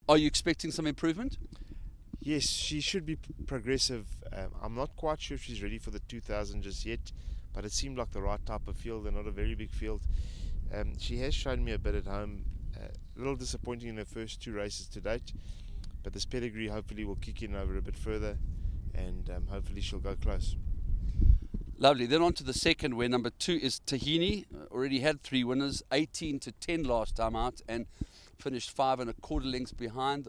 Are you expecting some improvement? Yes, she should be progressive. I'm not quite sure if she's ready for the 2000 just yet, but it seemed like the right type of field and not a very big field. She has shown me a bit at home. A little disappointing in her first 2 races to date, but this pedigree hopefully will kick in over a bit further, and hopefully she'll go close. Lovely. Then on to the second, where number 2 is Tahini. Already had 3 winners, 18 to 10 last time out, and finished 5 1/4 lengths behind.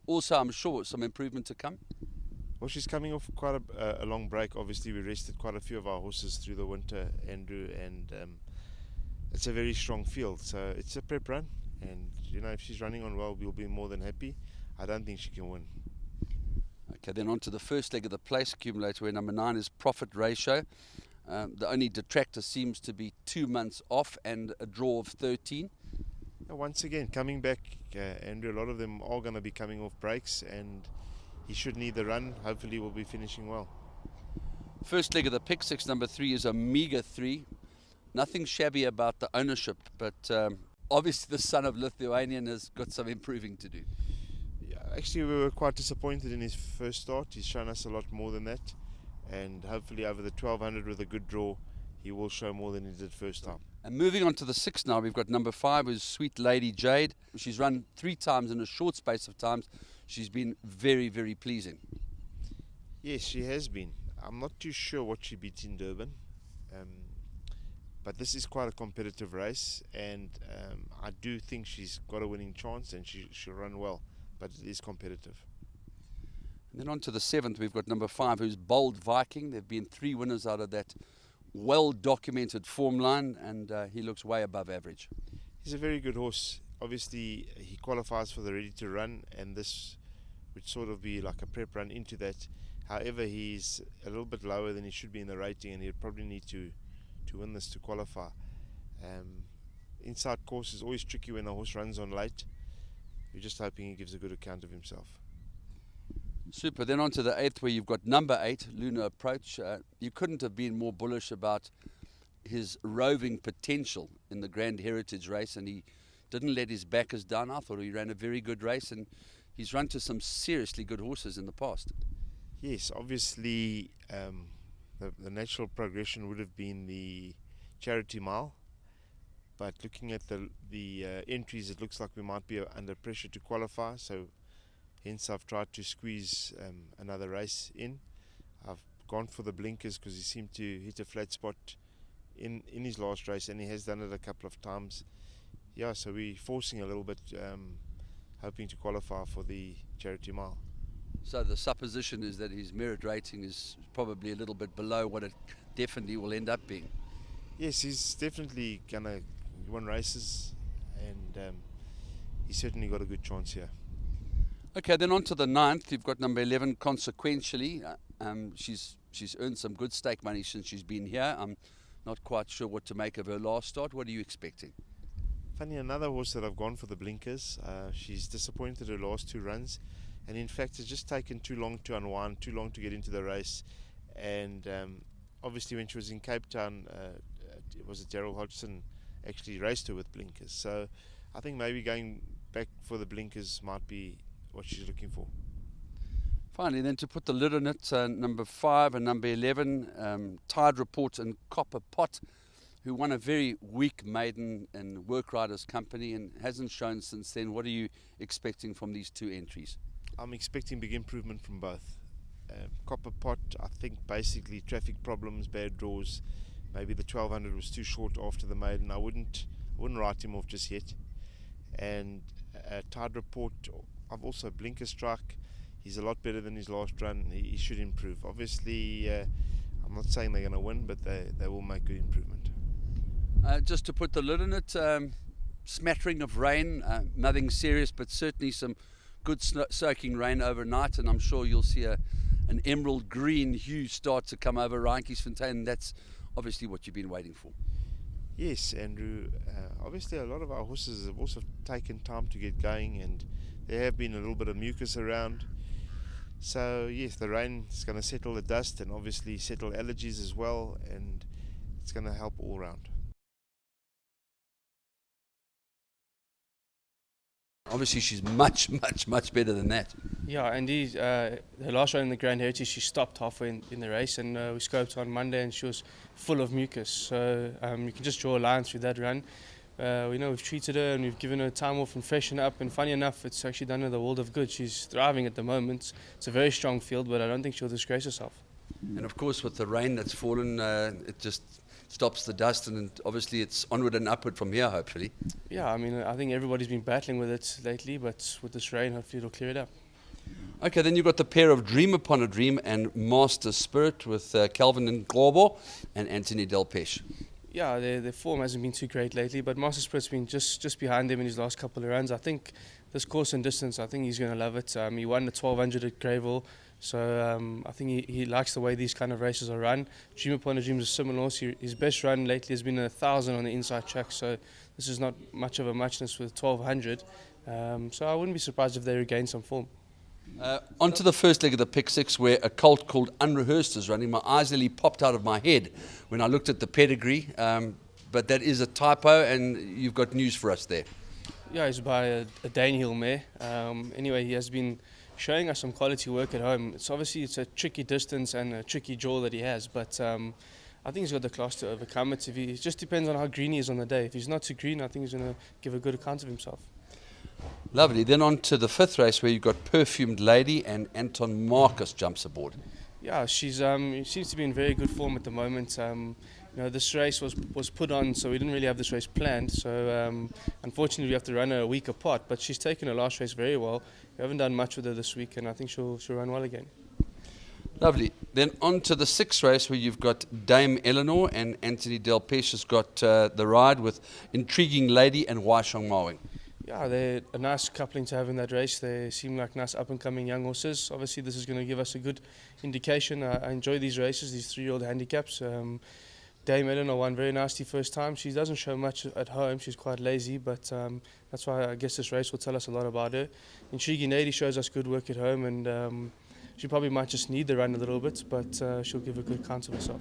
Also, I'm sure some improvement to come. Well, she's coming off quite a long break. Obviously, we rested quite a few of our horses through the winter, Andrew, and it's a very strong field. So it's a prep run, and if she's running on well, we'll be more than happy. I don't think she can win. Okay, then on to the first leg of the place accumulator, where number 9 is Profit Ratio. The only detractor seems to be 2 months off and a draw of 13. Once again, coming back, Andrew, a lot of them are going to be coming off breaks, and he should need the run. Hopefully we'll be finishing well. First leg of the pick six, number 3 is Omega 3. Nothing shabby about the ownership, but obviously the son of Lithuanian has got some improving to do. Yeah, actually, we were quite disappointed in his first start. He's shown us a lot more than that, and hopefully over the 1200 with a good draw, he will show more than he did first time. And moving on to the 6 now, we've got number 5, who's Sweet Lady Jade. She's run 3 times in a short space of times. She's been very, very pleasing. Yes, she has been. I'm not too sure what she beat in Durban, but this is quite a competitive race, and I do think she's got a winning chance, and she'll run well, but it is competitive. And then on to the 7th, we've got number 5, who's Bold Viking. There have been 3 winners out of that well-documented form line, and he looks way above average. He's a very good horse. Obviously, he qualifies for the ready to run, and this would sort of be like a prep run into that. However, he's a little bit lower than he should be in the rating, and he'd probably need to win this to qualify. Inside course is always tricky when a horse runs on late. You're just hoping he gives a good account of himself. Super. Then on to the 8th, where you've got number 8, Lunar Approach. You couldn't have been more bullish about his roving potential in the Grand Heritage race, and he didn't let his backers down. I thought he ran a very good race, and he's run to some seriously good horses in the past. Yes, obviously the natural progression would have been the Charity Mile, but looking at the entries, it looks like we might be under pressure to qualify, so hence I've tried to squeeze another race in. I've gone for the blinkers because he seemed to hit a flat spot in his last race, and he has done it a couple of times. Yeah, so we're forcing a little bit, hoping to qualify for the Charity Mile. So the supposition is that his merit rating is probably a little bit below what it definitely will end up being. Yes, he's definitely going to win races, and he's certainly got a good chance here. Okay, then on to the 9th, you've got number 11, Consequentially. She's earned some good stake money since she's been here. I'm not quite sure what to make of her last start. What are you expecting? Funny, another horse that I've gone for the blinkers. She's disappointed her last 2 runs, and in fact it's just taken too long to unwind, too long to get into the race, and obviously when she was in Cape Town, it was Gerald Hodgson actually raced her with blinkers, so I think maybe going back for the blinkers might be what she's looking for. Finally, then to put the lid on it, number 5 and number 11, Tide Report and Copper Pot, who won a very weak maiden in Work Riders Company and hasn't shown since then. What are you expecting from these 2 entries? I'm expecting big improvement from both. Copper Pot, I think basically traffic problems, bad draws. Maybe the 1200 was too short after the maiden. I wouldn't write him off just yet. And Tide Report, I've also blinker strike. He's a lot better than his last run. He should improve. Obviously, I'm not saying they're going to win, but they will make good improvement. Just to put the lid on it, smattering of rain, nothing serious, but certainly some good soaking rain overnight, and I'm sure you'll see an emerald green hue start to come over Randkiesfontein. That's obviously what you've been waiting for. Yes, Andrew. Obviously, a lot of our horses have also taken time to get going, and there have been a little bit of mucus around. So yes, the rain is going to settle the dust and obviously settle allergies as well, and it's going to help all round. Obviously, she's much better than that. Yeah, and her last run in the Grand Heritage, she stopped halfway in the race, and we scoped her on Monday, and she was full of mucus. So you can just draw a line through that run. We know we've treated her and we've given her time off and freshen up. And funny enough, it's actually done her the world of good. She's thriving at the moment. It's a very strong field, but I don't think she'll disgrace herself. And of course, with the rain that's fallen, it just stops the dust, and obviously it's onward and upward from here, hopefully. Yeah, I mean, I think everybody's been battling with it lately, but with this rain, hopefully it'll clear it up. Okay, then you've got the pair of Dream Upon a Dream and Master Spirit with Calvin and Globo and Anthony Delpeche. Yeah, their form hasn't been too great lately, but Master Spirit's been just behind them in his last couple of runs. I think this course and distance, I think he's going to love it. He won the 1200 at Greyville, so I think he likes the way these kind of races are run. Dream Upon a Dream is a similar horse. His best run lately has been 1,000 on the inside track, so this is not much of a muchness with 1200. So I wouldn't be surprised if they regain some form. Onto the first leg of the pick six, where a colt called Unrehearsed is running. My eyes nearly popped out of my head when I looked at the pedigree, but that is a typo, and you've got news for us there. Yeah, he's by a Danehill mare. Anyway, he has been showing us some quality work at home. It's a tricky distance and a tricky draw that he has, but I think he's got the class to overcome it. It just depends on how green he is on the day. If he's not too green, I think he's going to give a good account of himself. Lovely. Then on to the fifth race, where you've got Perfumed Lady and Anton Marcus jumps aboard. Yeah, she seems to be in very good form at the moment. This race was put on, so we didn't really have this race planned. So unfortunately, we have to run her a week apart. But she's taken her last race very well. We haven't done much with her this week, and I think she'll run well again. Lovely. Then on to the sixth race, where you've got Dame Eleanor and Anthony Delpeche has got the ride with Intriguing Lady and Waishong Mawing. Yeah, they're a nice coupling to have in that race. They seem like nice up-and-coming young horses. Obviously, this is going to give us a good indication. I enjoy these races, these 3-year-old handicaps. Dame Eleanor won very nicely first time. She doesn't show much at home. She's quite lazy, but that's why I guess this race will tell us a lot about her. Intriguing Lady shows us good work at home, and she probably might just need the run a little bit, but she'll give a good count of herself.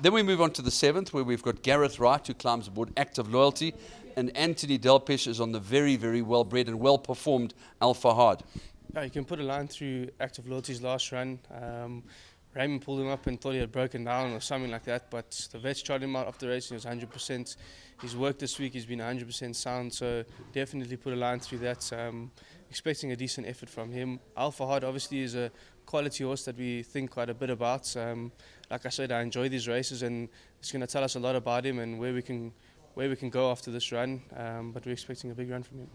Then we move on to the seventh, where we've got Gareth Wright, who climbs aboard Active Loyalty, and Anthony Delpeche is on the very well-bred and well-performed Alpha Hard. Yeah, you can put a line through Active Loyalty's last run. Raymond pulled him up and thought he had broken down or something like that, but the vets tried him out after the race and he was 100%. His work this week has been 100% sound, so definitely put a line through that. Expecting a decent effort from him. Alpha Hard obviously is a quality horse that we think quite a bit about. Like I said, I enjoy these races, and it's going to tell us a lot about him and where we can go after this run, but we're expecting a big run from him.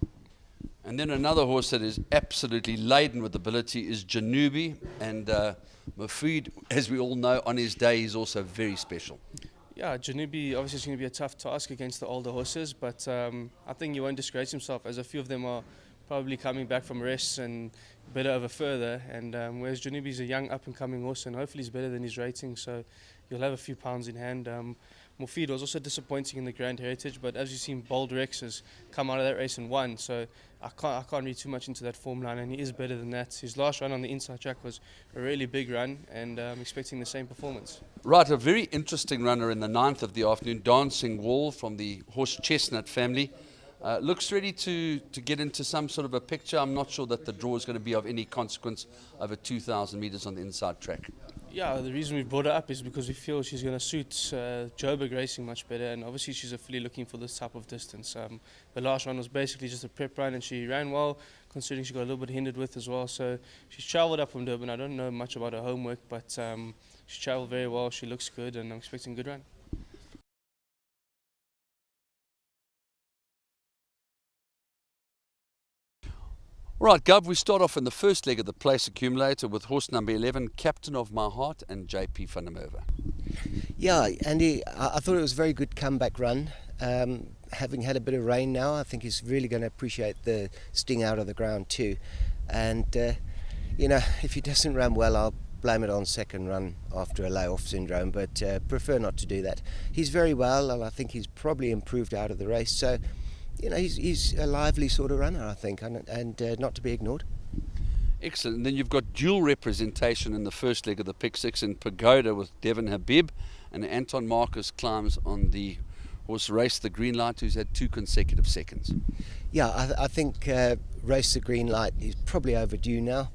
And then another horse that is absolutely laden with ability is Janubi, and Mafid, as we all know, on his day he's also very special. Yeah, Janubi obviously is going to be a tough task against the older horses, but I think he won't disgrace himself, as a few of them are probably coming back from rests and better over further, and whereas Janubi is a young up-and-coming horse, and hopefully he's better than his rating, so he'll have a few pounds in hand. Mofid was also disappointing in the Grand Heritage, but as you've seen, Bold Rex has come out of that race and won, so I can't read too much into that form line, and he is better than that. His last run on the inside track was a really big run, and I'm expecting the same performance. Right, a very interesting runner in the 9th of the afternoon, Dancing Wall from the horse Chestnut family. Looks ready to get into some sort of a picture. I'm not sure that the draw is going to be of any consequence over 2,000 metres on the inside track. Yeah, the reason we've brought her up is because we feel she's going to suit Joburg racing much better, and obviously she's a filly looking for this type of distance. The last run was basically just a prep run, and she ran well, considering she got a little bit hindered with as well. So she's travelled up from Durban. I don't know much about her homework, but she travelled very well. She looks good, and I'm expecting a good run. Right, Gov, we start off in the first leg of the place accumulator with horse number 11, Captain of My Heart, and JP van der Merwe. Yeah, Andy, I thought it was a very good comeback run. Having had a bit of rain now, I think he's really going to appreciate the sting out of the ground too. And, if he doesn't run well, I'll blame it on second run after a layoff syndrome, but prefer not to do that. He's very well, and I think he's probably improved out of the race. So, he's a lively sort of runner, I think, and not to be ignored. Excellent. And then you've got dual representation in the first leg of the pick six in Pagoda with Devon Habib, and Anton Marcus climbs on the horse Race the Green Light, who's had 2 consecutive seconds. Yeah, I think Race the Green Light is probably overdue now.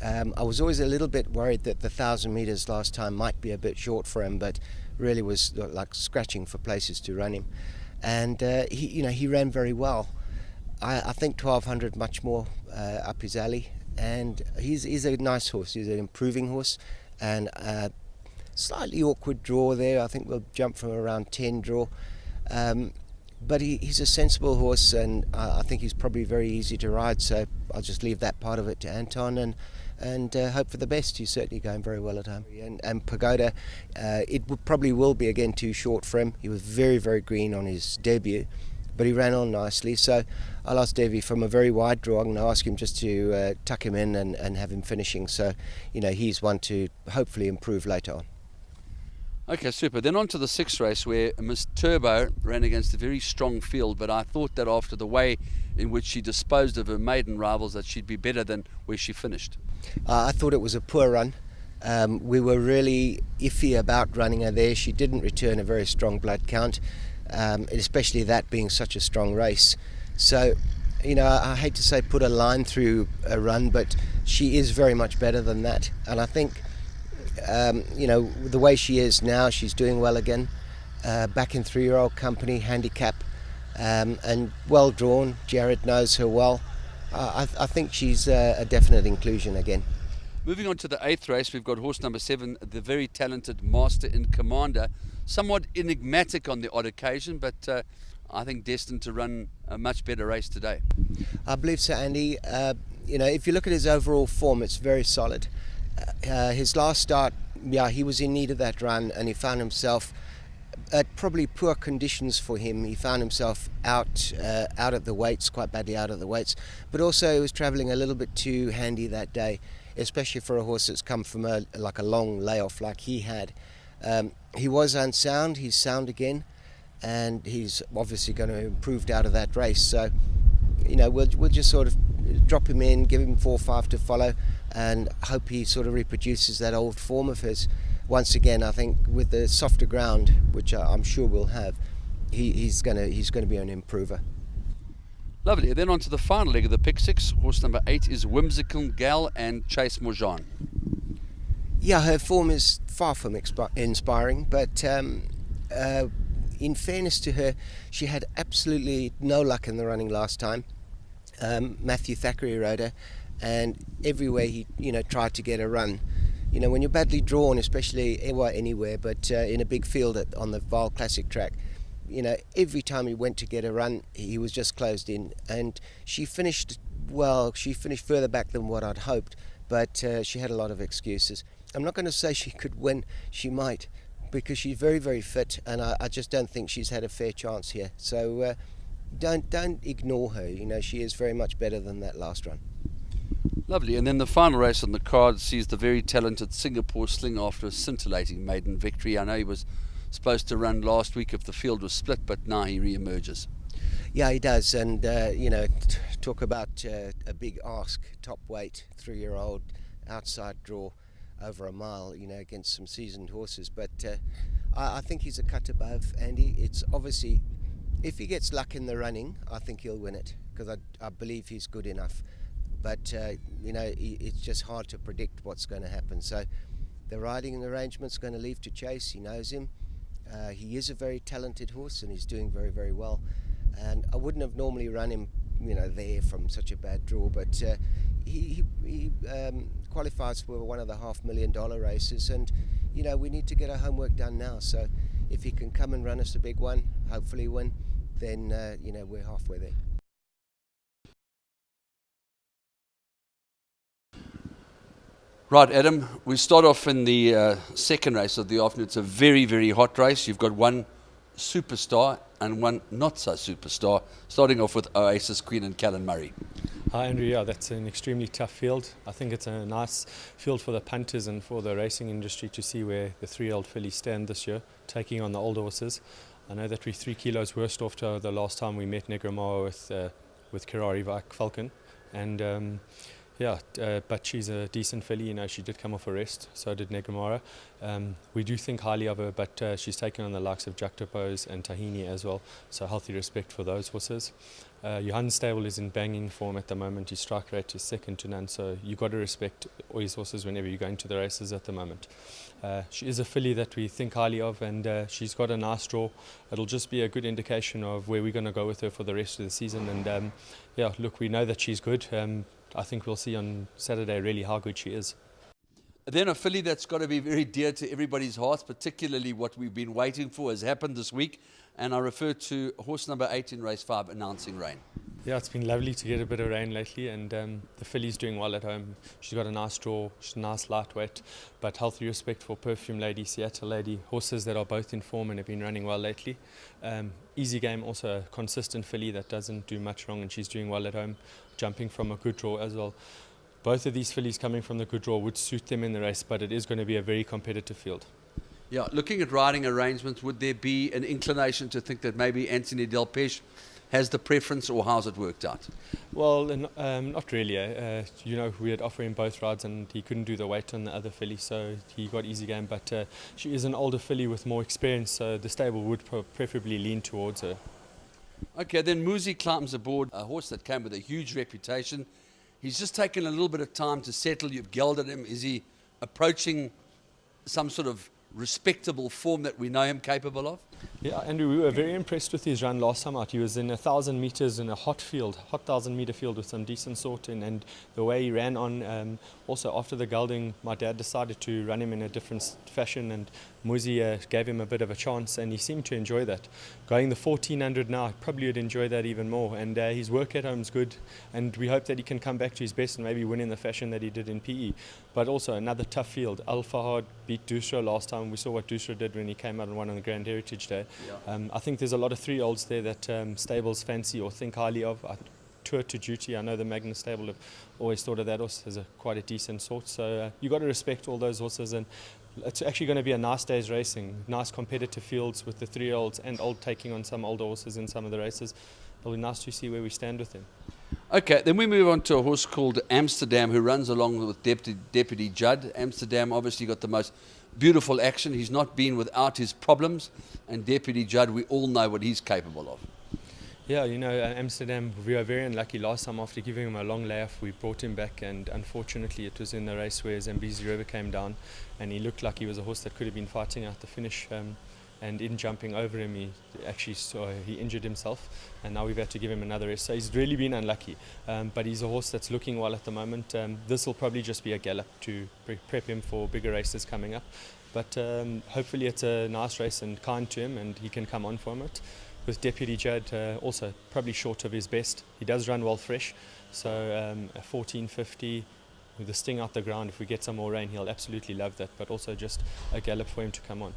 I was always a little bit worried that the 1,000 metres last time might be a bit short for him, but really was like scratching for places to run him. And he ran very well. I think 1,200 much more up his alley, and he's a nice horse. He's an improving horse, and slightly awkward draw there. I think we'll jump from around 10 draw. But he's a sensible horse, and I think he's probably very easy to ride, so I'll just leave that part of it to Anton and hope for the best. He's certainly going very well at home. And Pagoda, it probably will be again too short for him. He was very, very green on his debut, but he ran on nicely. So I'll ask Devi from a very wide draw. I'm going to ask him just to tuck him in and have him finishing. So, he's one to hopefully improve later on. Okay, super. Then on to the 6th race, where Miss Turbo ran against a very strong field, but I thought that after the way in which she disposed of her maiden rivals that she'd be better than where she finished. I thought it was a poor run. We were really iffy about running her there. She didn't return a very strong blood count, especially that being such a strong race. So, I hate to say put a line through a run, but she is very much better than that. And I think the way she is now, she's doing well again, back in 3-year-old company, handicap, and well drawn. Jared knows her well. I think she's a definite inclusion again. Moving on to the 8th race, we've got horse number 7, the very talented Master in Commander, somewhat enigmatic on the odd occasion, but I think destined to run a much better race today. I believe so, Andy. If you look at his overall form, it's very solid. His last start, he was in need of that run, and he found himself at probably poor conditions for him. He found himself out at the weights, quite badly out at the weights, but also he was travelling a little bit too handy that day, especially for a horse that's come from a long layoff like he had. He was unsound. He's sound again, and he's obviously going to improve out of that race. So, we'll just sort of drop him in, give him 4-5 to follow, and hope he sort of reproduces that old form of his. Once again, I think with the softer ground, which I'm sure we'll have, he's going to be an improver. Lovely. Then on to the final leg of the pick 6. Horse number 8 is Whimsical Gal and Chase Morjan. Yeah, her form is far from inspiring, but in fairness to her, she had absolutely no luck in the running last time. Matthew Thackeray rode her, and everywhere he tried to get a run. When you're badly drawn, especially anywhere, but in a big field on the Vaal Classic track, every time he went to get a run, he was just closed in. And she finished well. She finished further back than what I'd hoped, but she had a lot of excuses. I'm not going to say she could win. She might, because she's very, very fit, and I just don't think she's had a fair chance here. So don't ignore her. She is very much better than that last run. Lovely. And then the final race on the card sees the very talented Singapore Sling after a scintillating maiden victory. I know he was supposed to run last week if the field was split, but now he re-emerges. Yeah, he does. And, talk about a big ask, top weight, 3-year-old, outside draw over a mile, against some seasoned horses. But I think he's a cut above, Andy. It's obviously, if he gets luck in the running, I think he'll win it, because I believe he's good enough. But, it's just hard to predict what's going to happen. So the riding arrangement's going to leave to Chase. He knows him. He is a very talented horse, and he's doing very, very well. And I wouldn't have normally run him, there from such a bad draw. But he qualifies for one of the $500,000 races. And, we need to get our homework done now. So if he can come and run us a big one, hopefully win, then, we're halfway there. Right, Adam, we start off in the second race of the afternoon. It's a very, very hot race. You've got one superstar and one not so superstar, starting off with Oasis Queen and Callan Murray. Hi Andrew, yeah, that's an extremely tough field. I think it's a nice field for the punters and for the racing industry to see where the 3-year-old fillies stand this year, taking on the older horses. I know that we're 3 kilos worse off to the last time we met Negromawa with Kirari Falcon, and Yeah, but she's a decent filly. You know, she did come off a rest, so did Negamara. We do think highly of her, but she's taken on the likes of Juxtapose and Tahini as well, so healthy respect for those horses. Johan's stable is in banging form at the moment. His strike rate is second to none, so you've got to respect all his horses whenever you're going to the races at the moment. She is a filly that we think highly of, and she's got a nice draw. It'll just be a good indication of where we're going to go with her for the rest of the season. And yeah, look, we know that she's good. I think we'll see on Saturday really how good she is. Then a filly that's got to be very dear to everybody's hearts, particularly what we've been waiting for has happened this week. And I refer to horse number 8 in race 5, Announcing Rain. Yeah, it's been lovely to get a bit of rain lately, and the filly's doing well at home. She's got a nice draw, she's a nice lightweight, but healthy respect for Perfume Lady, Seattle Lady, horses that are both in form and have been running well lately. Easy Game, also a consistent filly that doesn't do much wrong, and she's doing well at home, jumping from a good draw as well. Both of these fillies coming from the good draw would suit them in the race, but it is going to be a very competitive field. Yeah, looking at riding arrangements, would there be an inclination to think that maybe Anthony Del Pesce has the preference, or how's it worked out? Well, not really. You know, we had offered him both rides and he couldn't do the weight on the other filly, so he got Easy Game. But she is an older filly with more experience, so the stable would preferably lean towards her. Okay, then Muzi climbs aboard, a horse that came with a huge reputation. He's just taken a little bit of time to settle. You've gelded him. Is he approaching some sort of respectable form that we know him capable of? Yeah, Andrew, we were very impressed with his run last time out. He was in 1,000 meters in a hot 1,000-meter field with some decent sorting, and the way he ran on, also after the gelding, my dad decided to run him in a different fashion, and Muzi gave him a bit of a chance, and he seemed to enjoy that. Going the 1,400 now, he probably would enjoy that even more, and his work at home is good, and we hope that he can come back to his best and maybe win in the fashion that he did in PE. But also another tough field. Al Fahad beat Dusra last time. We saw what Dusra did when he came out and won on the Grand Heritage Day. Yeah. I think there's a lot of 3-year-olds there that stables fancy or think highly of. Tour to Duty, I know the Magnus stable have always thought of that horse as quite a decent sort. So you've got to respect all those horses, and it's actually going to be a nice day's racing. Nice competitive fields with the 3-year-olds and old taking on some older horses in some of the races. It'll be nice to see where we stand with them. Okay, then we move on to a horse called Amsterdam, who runs along with Deputy Judd. Amsterdam obviously got the most beautiful action. He's not been without his problems, and Deputy Judd, we all know what he's capable of. Yeah, you know, Amsterdam, we were very unlucky last time. After giving him a long layoff, we brought him back, and unfortunately it was in the race where Zambezi River came down, and he looked like he was a horse that could have been fighting out the finish. And in jumping over him, he injured himself, and now we've had to give him another rest. So he's really been unlucky, but he's a horse that's looking well at the moment. This will probably just be a gallop to prep him for bigger races coming up, but hopefully it's a nice race and kind to him, and he can come on from it. With Deputy Judd, also probably short of his best. He does run well fresh, so a 1450 with the sting out the ground. If we get some more rain, he'll absolutely love that, but also just a gallop for him to come on.